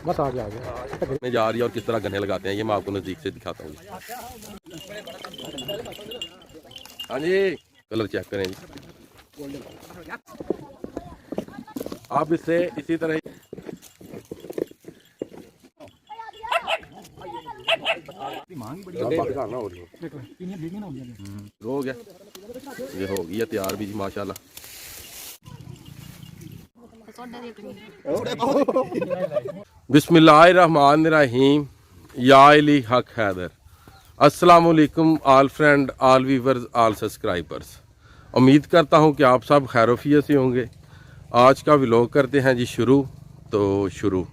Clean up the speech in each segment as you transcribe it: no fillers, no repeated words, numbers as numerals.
बस आ गया में जा रही है और किस तरह गन्ने लगाते हैं ये मैं आपको नज़दीक से दिखाता हूँ। हाँ जी, कलर चेक करें जी। आप इससे इसी तरह हो गया, ये हो गया तैयार भी जी माशाल्लाह। बिस्मिल्लाहिर्रहमानिर्रहीम। या अली हक हैदर। अस्सलामुअलैकुम आल फ्रेंड, आल व्यूवर्स, आल सब्सक्राइबर्स। उम्मीद करता हूँ कि आप सब खैरोफियत से होंगे। आज का व्लॉग करते हैं जी शुरू।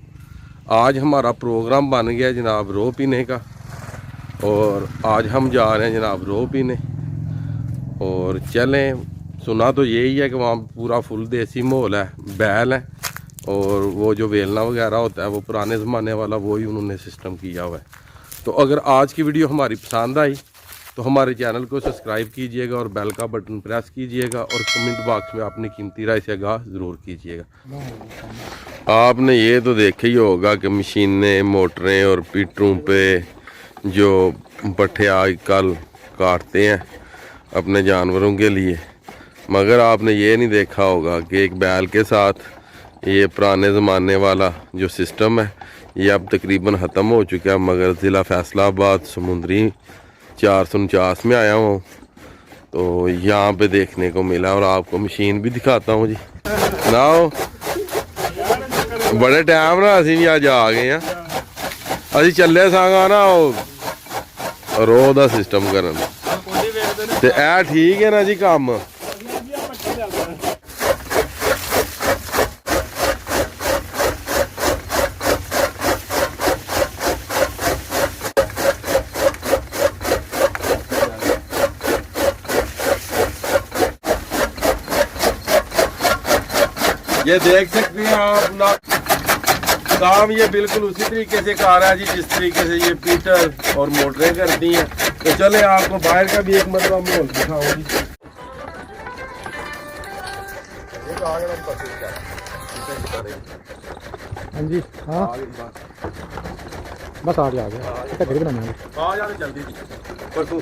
आज हमारा प्रोग्राम बन गया जनाब रो पीने का, और आज हम जा रहे हैं जनाब रो पीने। और चलें, सुना तो यही है कि वहाँ पूरा फुल देसी माहौल है, बैल है, और वो जो वेलना वगैरह होता है वो पुराने ज़माने वाला वही उन्होंने सिस्टम किया हुआ है। तो अगर आज की वीडियो हमारी पसंद आई तो हमारे चैनल को सब्सक्राइब कीजिएगा और बेल का बटन प्रेस कीजिएगा, और कमेंट बॉक्स में अपनी कीमती राय से आगाह ज़रूर कीजिएगा। आपने ये तो देखा ही होगा कि मशीनें, मोटरें और पीटरों पे जो पट्ठे आजकल काटते हैं अपने जानवरों के लिए, मगर आपने ये नहीं देखा होगा कि एक बैल के साथ ये पुराने ज़माने वाला जो सिस्टम है ये अब तकरीबन ख़त्म हो चुका है। मगर ज़िला फैसलाबाद समुंदरी 449 में आया हूँ तो यहाँ पे देखने को मिला, और आपको मशीन भी दिखाता हूँ जी। ना बड़े टाइम ना असी भी अज आ गए हैं, असी चले सागा ना रोह का सिस्टम करन ते ऐ ठीक है ना जी काम। ये देख सकते हैं आप ना, काम ये बिल्कुल उसी तरीके से कर रहा है जी जिस तरीके से ये पीटर और मोटरें करती हैं। तो चले आपको बाहर का भी एक मतलब माहौल दिखाऊं जी। हाँ जी, हाँ बस आ गया जल्दी परसों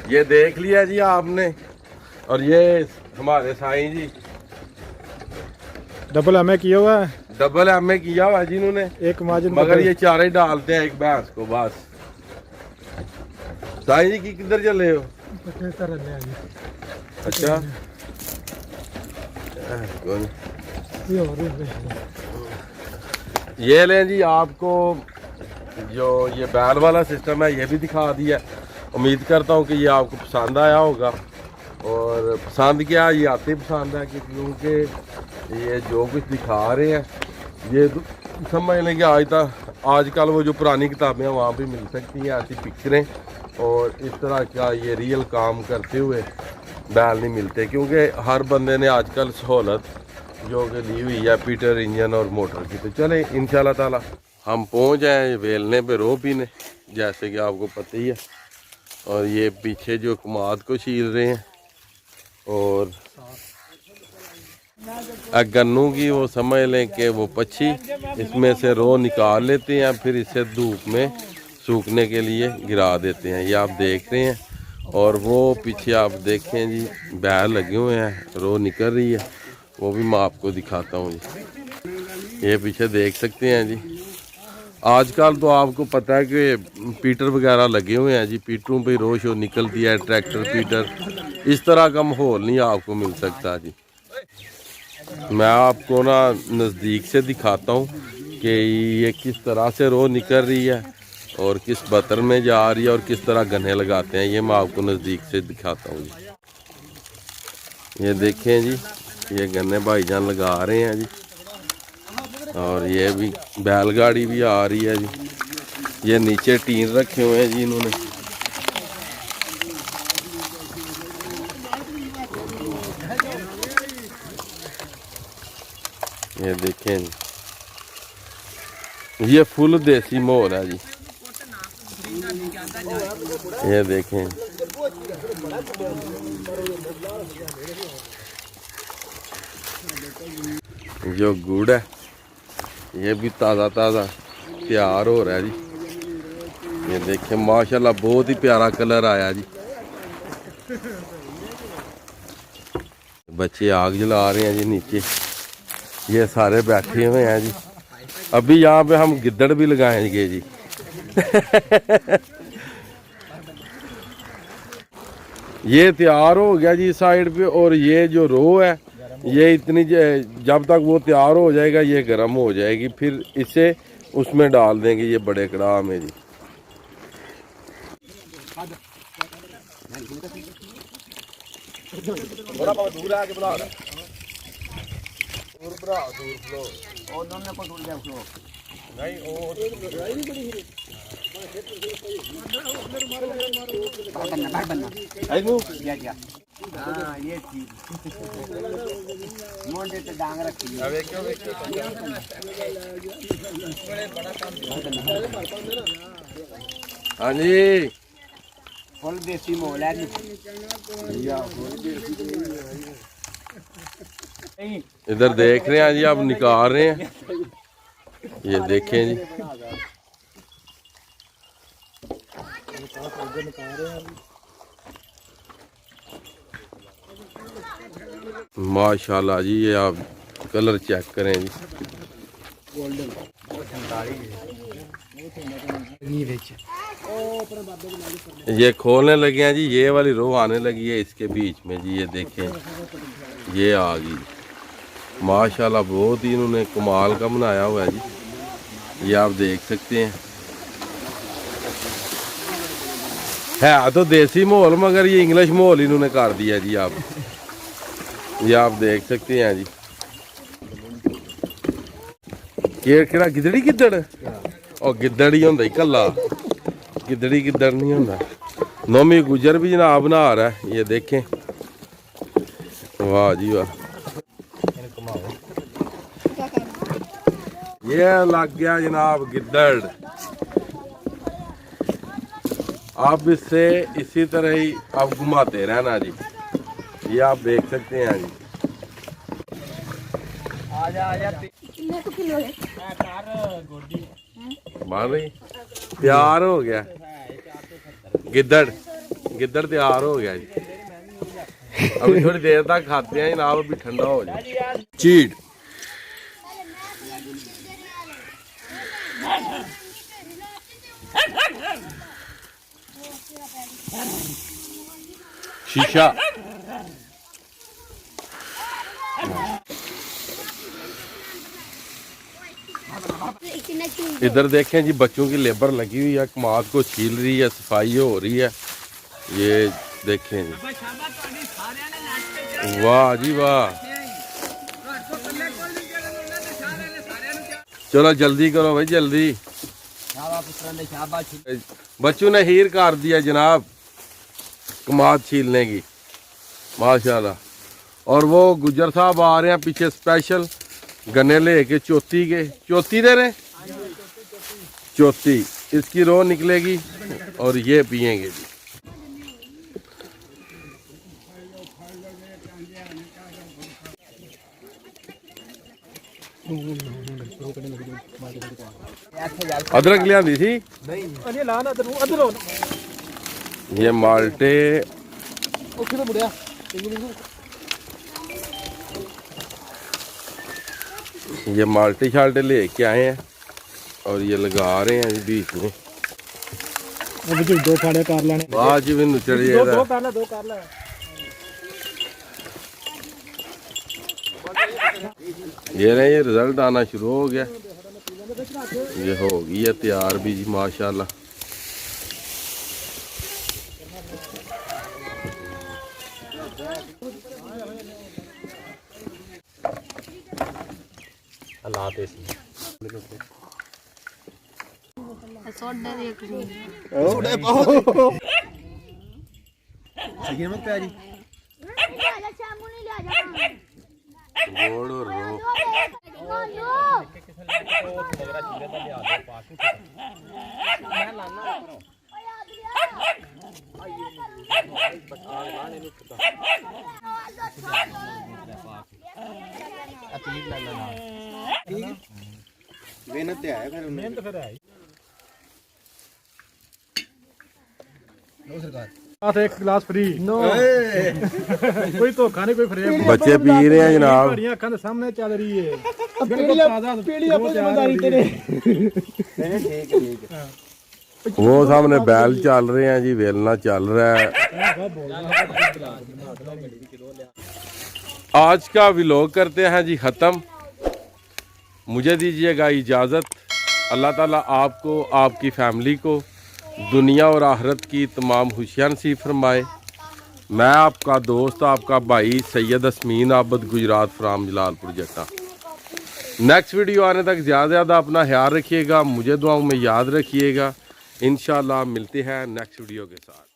ये देख लिया जी आपने। और ये हमारे साईं जी डबल एमए किया हुआ है, डबल एमए किया हुआ है जिन्होंने एक मार्जिन, मगर ये चारे डालते हैं एक भैंस को बस। साईं जी की किधर चले हो? अच्छा, ये लें जी, आपको जो ये बैल वाला सिस्टम है ये भी दिखा दिया। उम्मीद करता हूँ कि ये आपको पसंद आया होगा, और पसंद क्या ये आते पसंद है क्योंकि ये जो कुछ दिखा रहे हैं ये तो समझ लें कि आजकल वो जो पुरानी किताबें हैं वहाँ भी मिल सकती हैं ऐसी पिक्चरें, और इस तरह का ये रियल काम करते हुए बैल नहीं मिलते, क्योंकि हर बंदे ने आजकल सहूलत जो कि ली हुई है पीटर, इंजन और मोटर की। तो चले इंशाल्लाह ताला हम पहुँच आए वेलने पे रो पीने, जैसे कि आपको पता ही है। और ये पीछे जो कमाद को छील रहे हैं, और गन्नू की वो समझ लें कि वो पक्षी इसमें से रो निकाल लेते हैं, फिर इसे धूप में सूखने के लिए गिरा देते हैं। ये आप देख रहे हैं, और वो पीछे आप देखें जी बैल लगे हुए हैं, रो निकल रही है, वो भी मैं आपको दिखाता हूँ जी। ये पीछे देख सकते हैं जी। आजकल तो आपको पता है कि पीटर वगैरह लगे हुए हैं जी, पीटरों पे रोश हो निकलती है, ट्रैक्टर पीटर, इस तरह का माहौल नहीं आपको मिल सकता जी। मैं आपको ना नज़दीक से दिखाता हूँ कि ये किस तरह से रो निकल रही है और किस बतर में जा रही है और किस तरह गन्ने लगाते हैं, ये मैं आपको नज़दीक से दिखाता हूँ जी। ये देखें जी, ये गन्ने भाईजान लगा रहे हैं जी, और ये भी बैलगाड़ी भी आ रही है जी। ये नीचे टीन रखे हुए हैं जी इन्होंने। ये देखें जी, ये फुल देसी माहौल है जी। ये देखें जो गुड़ है ये भी ताज़ा ताज़ा तैयार हो रहा है जी। ये देखिए माशाल्लाह बहुत ही प्यारा कलर आया जी। बच्चे आग जला रहे हैं जी नीचे, ये सारे बैठे हुए हैं जी। अभी यहाँ पे हम गिद्दड़ भी लगाएंगे जी। ये तैयार हो गया जी साइड पे, और ये जो रो है ये इतनी जब तक वो तैयार हो जाएगा ये गर्म हो जाएगी, फिर इसे उसमें डाल देंगे ये बड़े कड़ाह में जी। हाँ जी फुल देसी मोल है जी। इधर देख रहे हैं जी, आप निकाल रहे हैं, ये देखें जी। माशाल्लाह जी, ये आप कलर चेक करें जी। ये खोलने लगे हैं जी, ये वाली रो आने लगी है इसके बीच में जी। ये देखें ये आ गई माशाल्लाह, बहुत ही इन्होंने कमाल का बनाया हुआ है जी। ये आप देख सकते हैं, है तो देसी माहौल मगर ये इंग्लिश माहौल इन्होंने कर दिया जी। आप ये आप देख सकते हैं जी। केड़ा गिदड़ी गिद्दड़ और गिद्दड़ ही होंदा कला, गिदड़ी गिद्दड़ नहीं होंदा। नौमी गुजर भी जनाब बना रहा है, ये देखें वाह जी वाह। ये लग गया जनाब गिद्दड़। आप इससे इसी तरह ही आप घुमाते रहना जी। ये आप देख सकते हैं जी। मान रही तैयार हो गया गिद्दड़, गिद्दड़ तैयार हो गया जी। अभी थोड़ी देर तक खाते हैं जनाब, अभी ठंडा हो जाए। चीट शीशा। इधर देखें जी, बच्चों की लेबर लगी हुई है, कमाद को छील रही है, सफाई हो रही है। ये देखें जी, वाह जी वाह। चलो जल्दी करो भाई जल्दी। बच्चों ने हीर कर दिया जनाब कमाद छीलने की माशाल्लाह। और वो गुजर साहब आ रहे हैं पीछे स्पेशल गन्ने लेके चौथी के। चौथी दे रहे, चौथी इसकी रो निकलेगी और ये पियेंगे जी। अदरक लिया दी थी ये माल्टे। ये माल्टे शाल्टे लेके आए हैं और ये लगा रहे हैं बीच में। दो फाड़े कर लेने, आज भी नुचड़ दो कर ले। ये रहे, ये रिजल्ट आना शुरू हो गया। ये हो गई है तैयार भी जी माशाल्लाह। हालात गोड़ और रो ਮਿਹਨਤ ਤੇ ਆਇਆ ਫਿਰ ਮਿਹਨਤ ਫਿਰ ਹੈ ਨੋ ਸਰਕਾਰ ਆ ਤੇ ਇੱਕ ਗਲਾਸ ਫ੍ਰੀ ਕੋਈ ਧੋਖਾ ਨਹੀਂ ਕੋਈ ਫਰੇਬ ਬੱਚੇ ਪੀ ਰਹੇ ਆ ਜਨਾਬ ਬੜੀਆਂ ਅੱਖਾਂ ਦੇ ਸਾਹਮਣੇ ਚੱਲ ਰਹੀ ਏ ਪੀੜੀ ਆਪਾਂ ਜ਼ਿੰਮੇਵਾਰੀ ਤੇਰੇ ठीक है वो सामने बैल चल रहे हैं जी वेलना चल रहा है। आज का व्लॉग करते हैं जी ख़त्म। मुझे दीजिएगा इजाज़त। अल्लाह ताला आपको आपकी फैमिली को दुनिया और आखिरत की तमाम खुशियाँ नसीब फरमाए। मैं आपका दोस्त आपका भाई सैयद असमीन आबद गुजरात फ्राम जलालपुर जट्टा। नेक्स्ट वीडियो आने तक ज़्यादा अपना ख्याल रखिएगा, मुझे दुआओं में याद रखिएगा। इंशाल्लाह मिलते हैं नेक्स्ट वीडियो के साथ।